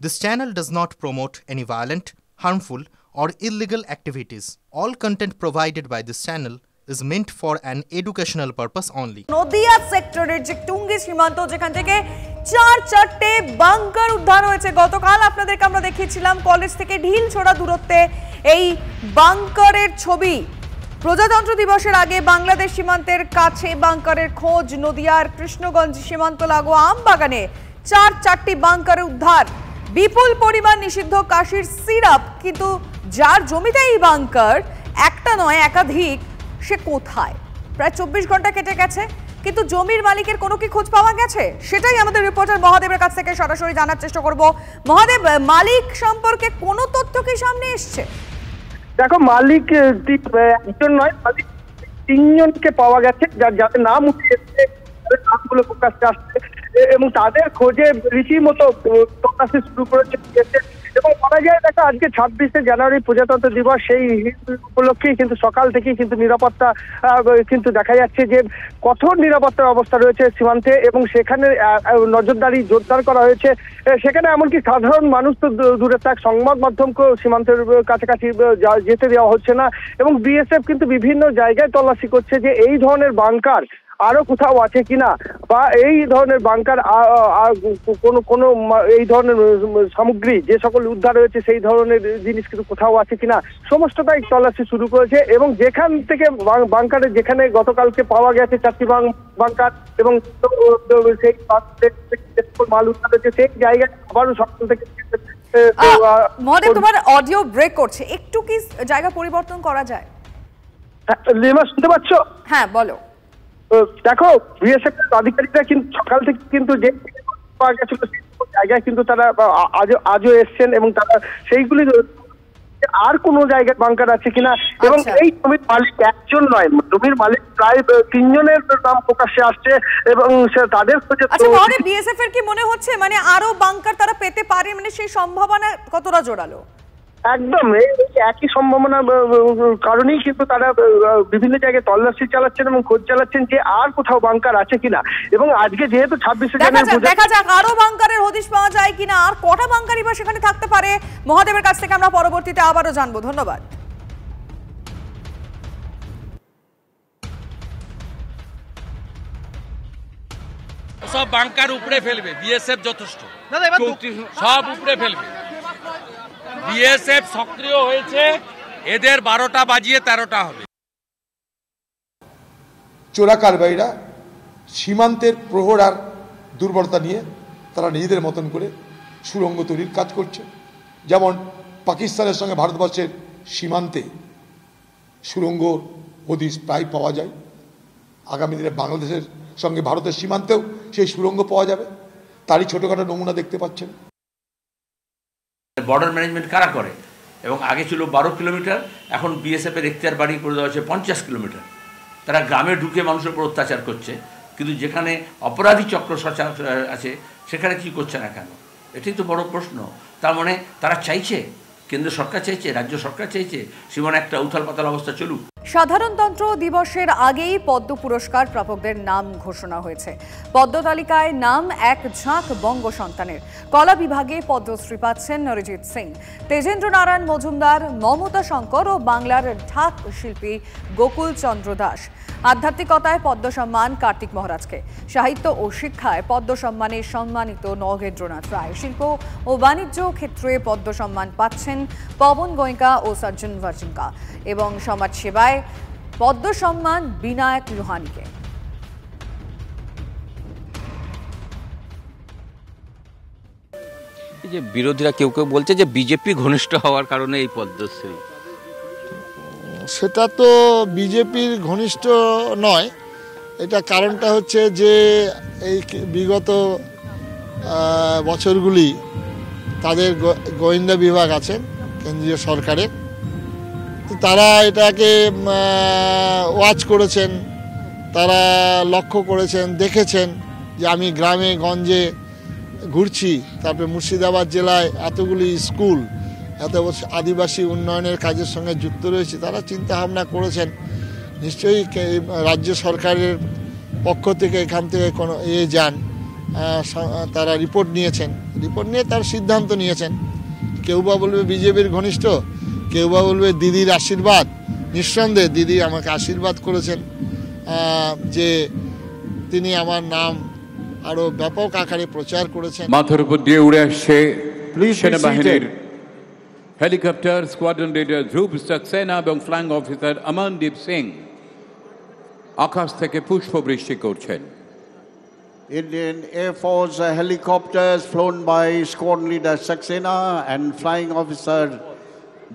This channel does not promote any violent, harmful, or illegal activities. All content provided by this channel is meant for an educational purpose only. Nadia সেক্টরের যে টুঙ্গি সীমান্ত যেখান থেকে চারটে bunker উদ্ধার হয়েছে গতকাল আপনাদেরকে আমরা দেখিয়েছিলাম কলেজ থেকে ঢিল ছোড়া দূরত্বে এই বাংকারের ছবি। প্রজাতন্ত্র দিবসের আগে বাংলাদেশ সীমান্তের কাছে বাংকারের খোঁজ। নদিয়ার কৃষ্ণগঞ্জ সীমান্ত লাগোয়া আমবাগানে চারটি বাংকারে উদ্ধার। বিপুল পরিমাণ নিষিদ্ধ কাশির সিরাপ, কিন্তু যার জমিতে এই বাংকার একটা নয় একাধিক, সে কোথায়? প্রায় 24 ঘন্টা কেটে গেছে, কিন্তু জমির মালিকের কোনো কি খোঁজ পাওয়া গেছে? সেটাই আমাদের রিপোর্টার মহাদেবের কাছ থেকে সরাসরি জানার চেষ্টা করব। মহাদেব, মালিক সম্পর্কে কোনো তথ্য কি সামনে এসছে? দেখো, মালিক একজন নয়, মালিক 3 জনকে পাওয়া গেছে, যাদের নাম উঠে এসছে, তাদের নামগুলো প্রকাশ্যে আসছে এবং তাদের খোঁজে রীতিমতো প্রকাশে শুরু করেছে। এবং বলা যায়, দেখো, আজকে 26শে জানুয়ারি প্রজাতন্ত্র দিবস, সেই উপলক্ষেই কিন্তু সকাল থেকেই কিন্তু নিরাপত্তা কিন্তু দেখা যাচ্ছে যে কঠোর নিরাপত্তার অবস্থা রয়েছে সীমান্তে এবং সেখানে নজরদারি জোরদার করা হয়েছে। সেখানে এমনকি সাধারণ মানুষ তো দূরে থাক, সংবাদ মাধ্যমকেও সীমান্তের কাছাকাছি যেতে দেওয়া হচ্ছে না এবং বিএসএফ কিন্তু বিভিন্ন জায়গায় তল্লাশি করছে যে এই ধরনের বাংকার আরো কোথাও আছে কিনা, বা এই ধরনের বাংকার কোনো এই ধরনের সামগ্রী যে সকল উদ্ধার হয়েছে সেই ধরনের জিনিস কিন্তু কোথাও আছে কিনা, সমস্তটাই তল্লাশি শুরু করেছে। এবং যেখান থেকে বাংকারে যেখানে গতকালকে পাওয়া গেছে 4টি বাংকার এবং সেই মাল উদ্ধার হয়েছে, সেই জায়গায় আবারও সকাল থেকে মহাদেব, তোমার অডিও ব্রেক করছে, একটু কি জায়গা পরিবর্তন করা যায়? লিমা, শুনতে পাচ্ছ? হ্যাঁ, বলো। দেখো, বিএসএফ আধিকারিকরা কিন্তু সকাল থেকে কিন্তু যে পাওয়া গেছিল সেই জায়গায় কিন্তু তারা আজও এসছেন এবং তারা সেইগুলি আর কোনো জায়গায় বাংকার আছে কিনা, এবং এই জমির মালিক একজন নয়, জমির মালিক প্রায় 3 জনের নাম প্রকাশ্যে আসছে এবং তাদের খোঁজে। বিএসএফ এর কি মনে হচ্ছে মানে আরো বাংকার তারা পেতে পারে, মানে সেই সম্ভাবনা কতটা জোরালো? একদম একই সম্ভাবনা কারণেই কিন্তু তারা বিভিন্ন জায়গায় তল্লাশি চালাচ্ছেন এবং খোঁজ চালাচ্ছেন যে আর কোথাও বাংকার আছে কিনা। এবং আজকে যেহেতু 26শে জানুয়ারি, দেখা যাক আরো বাংকারের হদিশ পাওয়া যায় কিনা, আর কটা বাংকারই বা সেখানে থাকতে পারে। মহাদেবের কাছ থেকে আমরা পরবর্তীতে আবারও জানবো। ধন্যবাদ। সব বাংকার উপরে ফেলবে বিএসএফ, যথেষ্ট, সব উপরে ফেলবে। বিএসএফ সক্রিয় হয়েছে, এদের 12টা বাজিয়ে 13টা হবে। চোরা কারবারিরা সীমান্তের প্রহরার দুর্বলতা নিয়ে তারা নিজেদের মতন করে সুড়ঙ্গ তৈরির কাজ করছে। যেমন পাকিস্তানের সঙ্গে ভারতবর্ষের সীমান্তে সুড়ঙ্গ হদিশ প্রায় পাওয়া যায়, আগামী দিনে বাংলাদেশের সঙ্গে ভারতের সীমান্তেও সেই সুড়ঙ্গ পাওয়া যাবে, তারই ছোটোখাটো নমুনা দেখতে পাচ্ছেন। বর্ডার ম্যানেজমেন্ট কারা করে? এবং আগে ছিল 12 কিলোমিটার, এখন বিএসএফের এখতিয়ার বাড়িয়ে করে দেওয়া হয়েছে 50 কিলোমিটার। তারা গ্রামে ঢুকে মানুষের উপর অত্যাচার করছে, কিন্তু যেখানে অপরাধী চক্র আছে সেখানে কি করছে না কেন? এটাই তো বড় প্রশ্ন। তার মানে তারা চাইছে, কেন্দ্র সরকার চাইছে, রাজ্য সরকার চাইছে সীমানে একটা উথাল পাতাল অবস্থা চলুক। সাধারণতন্ত্র দিবসের আগেই পদ্ম পুরস্কার প্রাপকদের নাম ঘোষণা হয়েছে। পদ্ম তালিকায় নাম এক ঝাঁক বঙ্গ সন্তানের। কলা বিভাগে পদ্মশ্রী পাচ্ছেন অরিজিৎ সিং, তেজেন্দ্র নারায়ণ মজুমদার, মমতা শঙ্কর ও বাংলার ঢাক শিল্পী গোকুল চন্দ্র দাস। আধ্যাত্মিকতায় পদ্ম সম্মান কার্তিক মহারাজকে, সাহিত্য ও শিক্ষায় পদ্ম সম্মানে সম্মানিত নগেন্দ্রনাথ রায়, শিল্প ও বাণিজ্য ক্ষেত্রে পদ্ম সম্মান পাচ্ছেন পবন গোয়েঙ্কা ও সজ্জন ভার্জিনকা, এবং সমাজসেবায় পদ্ম সম্মান বিনায়ক লোহানিকে। এই যে বিরোধীরা কেউ কেউ বলছে যে বিজেপি ঘনিষ্ঠ হওয়ার কারণে এই পদ্মশ্রী, সেটা তো বিজেপির ঘনিষ্ঠ নয়। এটা কারণটা হচ্ছে যে এই বিগত বছরগুলি তাদের গোয়েন্দা বিভাগ আছেন কেন্দ্রীয় সরকারের, তারা এটাকে ওয়াচ করেছেন, তারা লক্ষ্য করেছেন, দেখেছেন যে আমি গ্রামে গঞ্জে ঘুরছি, তারপরে মুর্শিদাবাদ জেলায় এতগুলি স্কুল, এত আদিবাসী উন্নয়নের কাজের সঙ্গে যুক্ত রয়েছে। তারা চিন্তা ভাবনা করেছেন, নিশ্চয়ই রাজ্য সরকারের পক্ষ থেকে এখান থেকে কোনো যান, তারা রিপোর্ট নিয়েছেন, রিপোর্ট নিয়ে তার সিদ্ধান্ত নিয়েছেন। কেউ বা বলবে বিজেপির ঘনিষ্ঠ, কেউ বা বলবে দিদির আশীর্বাদ। নিঃসন্দেহে দিদি আমাকে আশীর্বাদ করেছেন যে তিনি আমার নাম আরো ব্যাপক আকারে প্রচার করেছেন। মাথার উপর দিয়ে উড়ে আসছে সেনাবাহিনীর হেলিকপ্টার। স্কোয়াড্রন লিডার ধ্রুব সাক্সেনা এবং ফ্ল্যাং অফিসার অমনদীপ সিং আকাশ থেকে পুষ্পবৃষ্টি করছেন। Indian Air Force helicopters flown by squadron leader Saxena and flying officer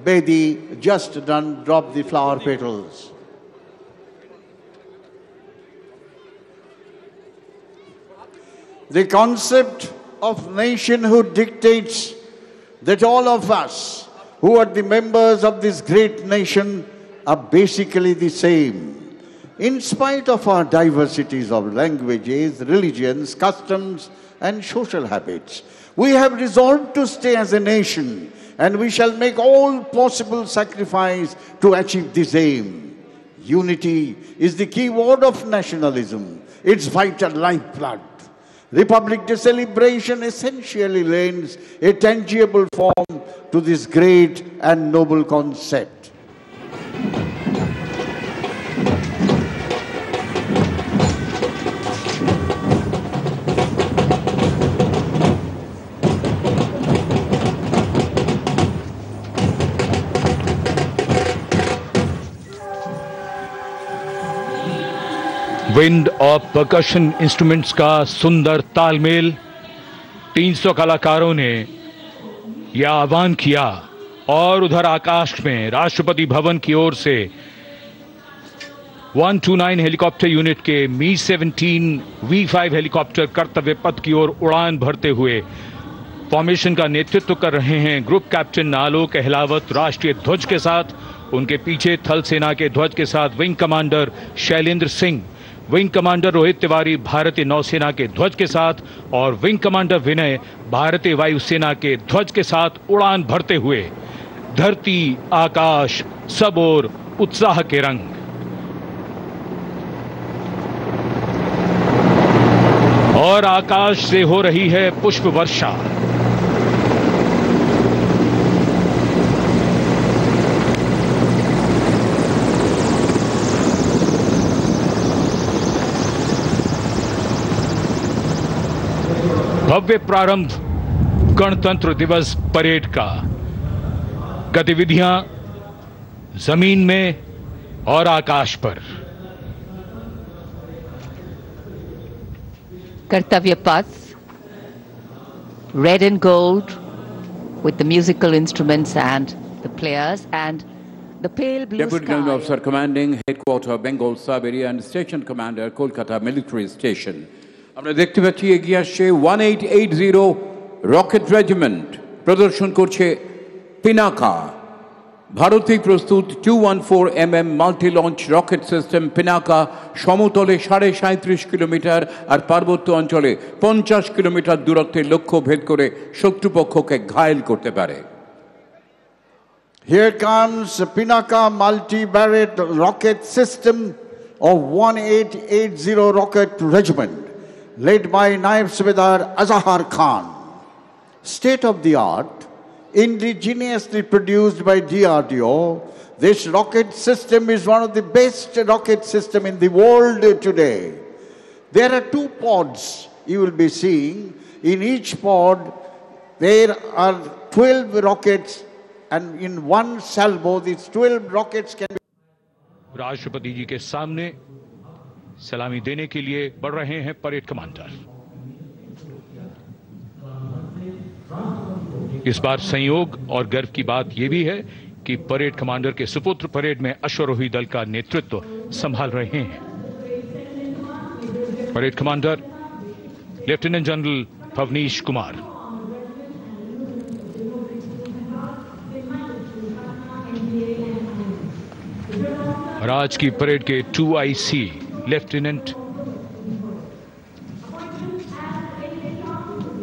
Bedi just dropped the flower petals. The concept of nationhood dictates that all of us who are the members of this great nation are basically the same. In spite of our diversities of languages, religions, customs, and social habits, we have resolved to stay as a nation, and we shall make all possible sacrifice to achieve this aim. Unity is the key word of nationalism, its vital lifeblood. Republic Day celebration essentially lends a tangible form to this great and noble concept. Wind और percussion instruments का सुंदर तालमेल। 300 कलाकारों ने यह आह्वान किया और उधर आकाश में राष्ट्रपति भवन की ओर से 129 हेलीकॉप्टर यूनिट के मी-17 V5 हेलीकॉप्टर कर्तव्य पथ की ओर उड़ान भरते हुए फॉर्मेशन का नेतृत्व कर रहे हैं ग्रुप कैप्टन आलोक अहलावत राष्ट्रीय ध्वज के साथ। उनके पीछे थल सेना के ध्वज के साथ wing commander Shailendra Singh, wing commander Rohit Tiwari भारतीय नौसेना के ध्वज के साथ और विंग कमांडर विनय भारतीय वायुसेना के ध्वज के साथ उड़ान भरते हुए धरती आकाश सब ओर उत्साह के रंग। और आकाश से हो रही है पुष्प वर्षा। भव्य प्रारंभ गणतंत्र दिवस परेड का। गतिविधियां जमीन में और आकाश पर। Kartavya Path, red and gold, with the musical instruments and the players, and the pale blue Deputy sky. General Officer Commanding Headquarter Bengal Siberia and Station Commander Kolkata Military Station. আমরা দেখতে পাচ্ছি এগিয়ে আসছে 1880 রকেট রেজিমেন্ট। প্রদর্শন করছে পিনাকা। ভারতেই প্রস্তুত 214 mm multi launch rocket system Pinaka সমতলে 37.5 কিলোমিটার আর পার্বত্য অঞ্চলে 50 কিলোমিটার দূরত্বের লক্ষ্য ভেদ করে শত্রুপক্ষকে ঘায়েল করতে পারে। Here comes Pinaka multi-barrel rocket system of 1880 rocket regiment, led by Naib Subedar Azahar Khan. State-of-the-art, indigenously produced by DRDO, this rocket system is one of the best rocket systems in the world today. There are 2 pods you will be seeing. In each pod, there are 12 rockets, and in one salvo, these 12 rockets can be... राष्ट्रपति जी के सामने सलामी देने के लिए बढ़ रहे हैं परेड कमांडर। इस बार संयोग और गर्व की बात यह भी है कि परेड कमांडर के सुपुत्र परेड में अश्वारोही दल का नेतृत्व संभाल रहे हैं। Parade commander lieutenant general Bhavnish Kumar. और आज की परेड के 2IC lieutenant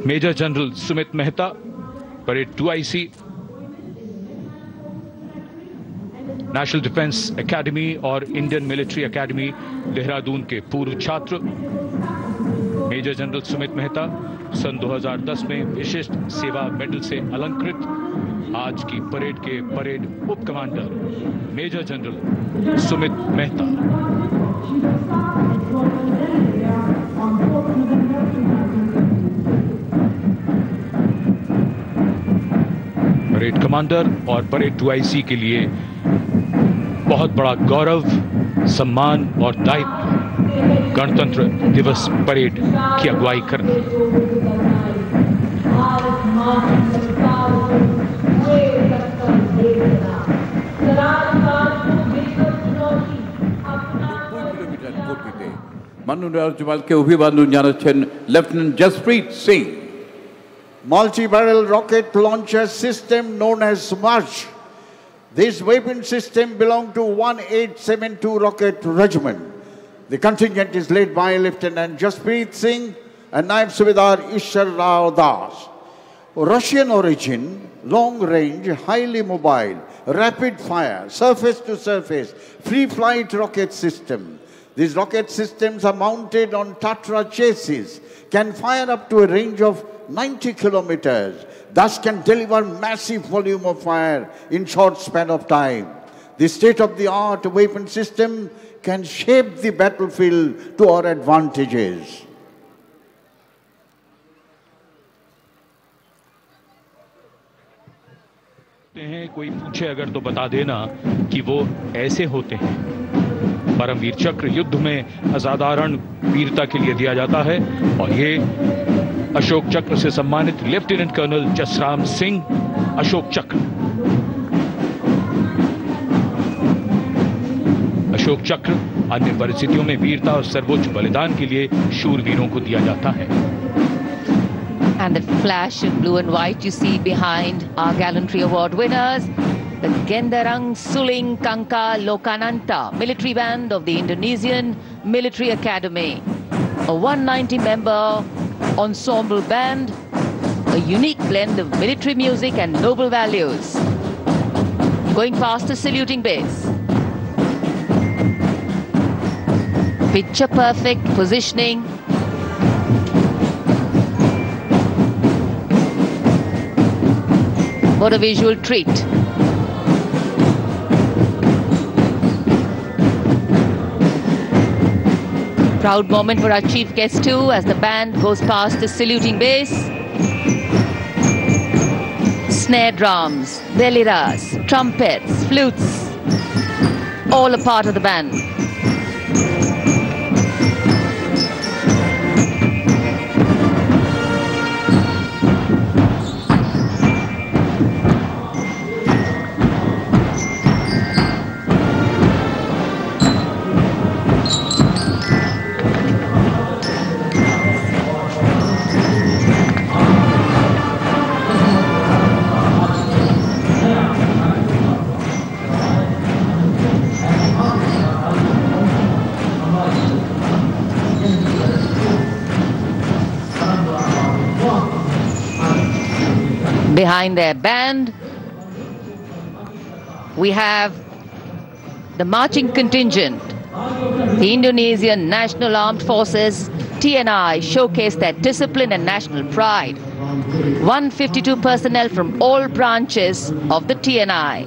major general Sumit Mehta, parade 2IC, national defence academy और इंडियन मिलिट्री एकेडमी देहरादून के पूर्व छात्र मेजर जनरल सुमित मेहता सन 2010 में विशिष्ट सेवा मेडल से अलंकृत आज की परेड के परेड उप commander major general Sumit Mehta. Parade commander और परेड 2IC के लिए बहुत बड़ा गौरव, सम्मान और दायित्व गणतंत्र दिवस परेड की अगुवाई करना। মাননীয় রাজ্যপালকে অভিবাদন জানাচ্ছেন lieutenant Jasprit Singh. Multi-barrel rocket launcher system known as SMARCH. This weapon system belonged to 1872 Rocket Regiment. The contingent is led by Lieutenant Jaspreet Singh and Naib Subedar Ishar Rao Das. Russian origin, long range, highly mobile, rapid fire, surface to surface, free flight rocket system. These rocket systems are mounted on Tatra chassis, can fire up to a range of 90 kilometers, thus can deliver massive volume of fire in short span of time. The state-of-the-art weapon system can shape the battlefield to our advantages. कोई पूछे अगर तो बता देना कि वो ऐसे होते हैं। परमवीर चक्र युद्ध में असाधारण वीरता के लिए दिया जाता है और ये अशोक चक्र से सम्मानित लेफ्टिनेंट कर्नल जसराम सिंह अशोक चक्र। अशोक चक्र अन्य परिस्थितियों में वीरता और सर्वोच्च बलिदान के लिए शूरवीरों को दिया जाता है। And the flash in blue and white you see behind our gallantry award winners, the Gendarang Suling Kangka Lokananta military band of the Indonesian Military Academy, a 190-member ensemble band, a unique blend of military music and noble values. Going past the saluting base. Picture perfect positioning. What a visual treat. Proud moment for our chief guest too as the band goes past the saluting base. Snare drums, veliras, trumpets, flutes, all a part of the band. Behind their band, we have the marching contingent. The Indonesian National Armed Forces, TNI, showcase their discipline and national pride. 152 personnel from all branches of the TNI.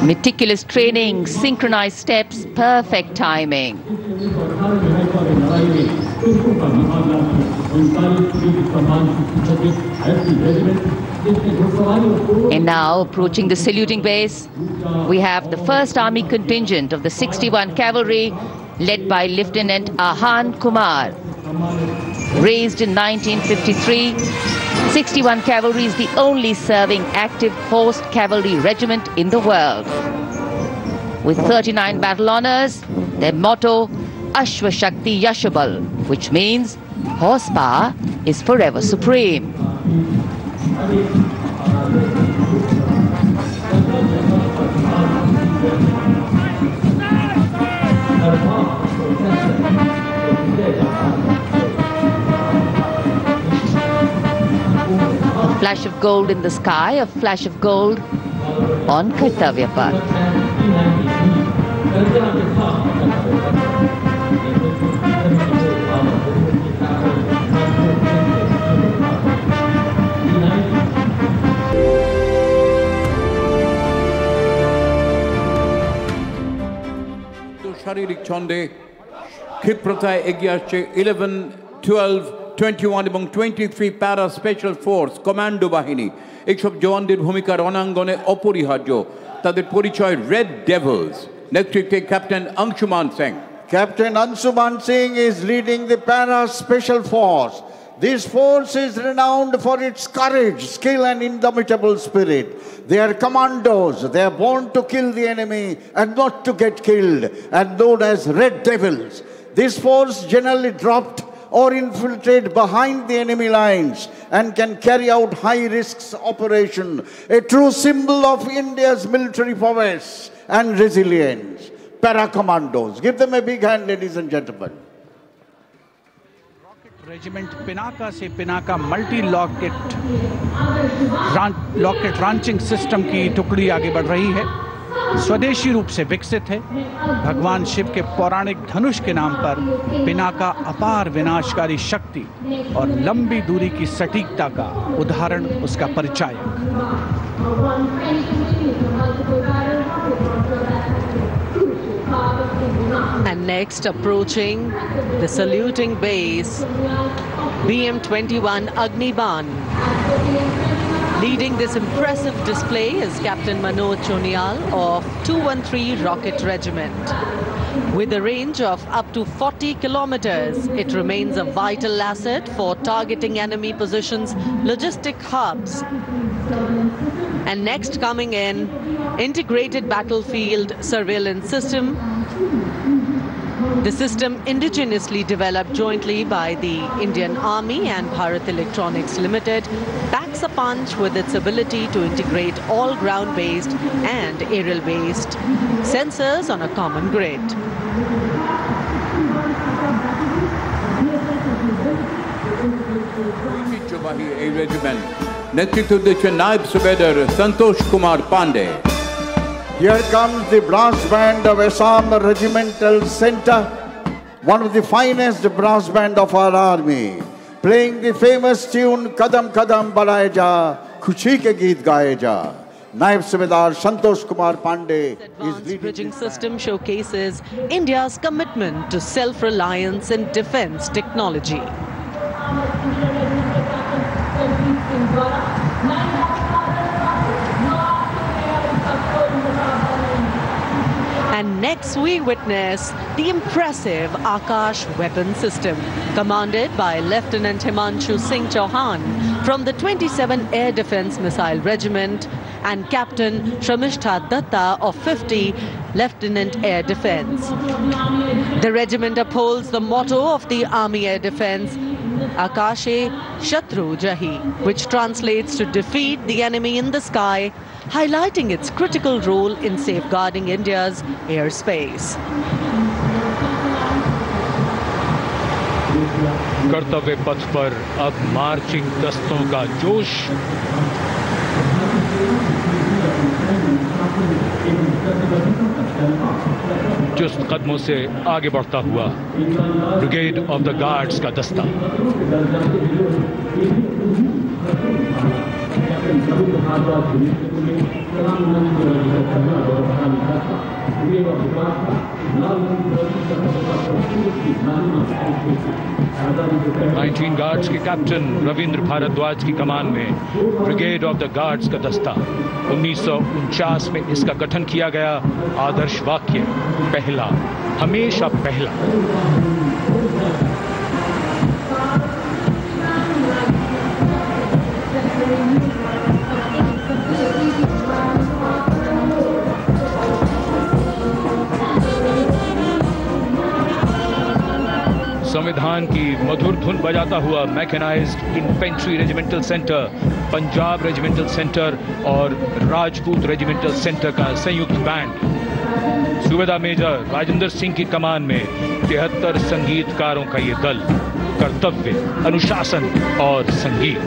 Meticulous training, synchronized steps, perfect timing. And now, approaching the saluting base, we have the 1st Army contingent of the 61 Cavalry, led by Lieutenant Ahan Kumar. Raised in 1953, 61 Cavalry is the only serving active host cavalry regiment in the world. With 39 battle honors, their motto, Ashwa Shakti Yashabal, which means horsepower is forever supreme. flash of gold in the sky, a flash of gold on Kartavya Path. শারীরিক ছন্দে ক্ষিপ্রতায় এগিয়ে আসছে 11, 12, 21 এবং 23 প্যারা special force commando বাহিনী। এইসব জওয়ানদের ভূমিকা রণাঙ্গনে অপরিহার্য। তাদের পরিচয় রেড ডেভিলস। নেতৃত্বে captain Anshuman Singh. Captain Anshuman Singh is leading the Para Special Force. This force is renowned for its courage, skill and indomitable spirit. They are commandos. They are born to kill the enemy and not to get killed, and known as Red Devils. This force generally dropped or infiltrate behind the enemy lines and can carry out high risks operation, a true symbol of India's military prowess and resilience. Para Commandos. Give them a big hand, ladies and gentlemen. Regiment Pinaka से Pinaka multi rocket launching system की टुकड़ी आगे बढ़ रही है। स्वदेशी रूप से विकसित है। भगवान शिव के पौराणिक धनुष के नाम पर पिनाका अपार विनाशकारी शक्ति और लंबी दूरी की सटीकता का उदाहरण, उसका परिचायक। And next, approaching the saluting base, BM-21 Agniban. Leading this impressive display is Captain Manoj Chonial of 213 Rocket Regiment. With a range of up to 40 kilometers, it remains a vital asset for targeting enemy positions, logistic hubs. And next coming in, integrated battlefield surveillance system. The system indigenously developed jointly by the Indian Army and Bharat Electronics Limited packs a punch with its ability to integrate all ground-based and aerial-based sensors on a common grid. এই regiment নেতৃত্ব দিচ্ছেন নায়েব সুবেদার Santosh Kumar Pandey. Here comes the brass band of Assam Regimental Center, one of the finest brass band of our army, playing the famous tune Kadam Kadam Badaye Ja, Khushi Ke Geet Gaye Ja. Naib Subedar Santosh Kumar Pandey is leading. Bridging system showcases India's commitment to self-reliance in defense technology. And next we witness the impressive Akash weapon system, commanded by Lieutenant Himanshu Singh Chauhan from the 27 Air Defence Missile Regiment and Captain Shramishta Datta of 50 Lieutenant Air Defence. The regiment upholds the motto of the Army Air Defence, Akashe Shatru Jahi, which translates to defeat the enemy in the sky, highlighting its critical role in safeguarding India's airspace. कर्तव्य पथ पर अब marching दस्तों का जोश। चुस्त कदमों से आगे बढ़ता हुआ ब्रिगेड ऑफ द गार्ड्स का दस्ता। 19 गार्ड्स के कैप्टन रविंद्र भारद्वाज की कमान में ब्रिगेड ऑफ द गार्ड्स का दस्ता। 1949 में इसका गठन किया गया। आदर्श वाक्य पहला, हमेशा पहला। संविधान की मधुर धुन बजाता हुआ mechanised infantry regimental centre, Punjab regimental centre और राजपूत रेजिमेंटल सेंटर का संयुक्त बैंड। सूबेदार मेजर राजेंद्र सिंह की कमान में 73 संगीतकारों का ये दल। कर्तव्य, अनुशासन और संगीत।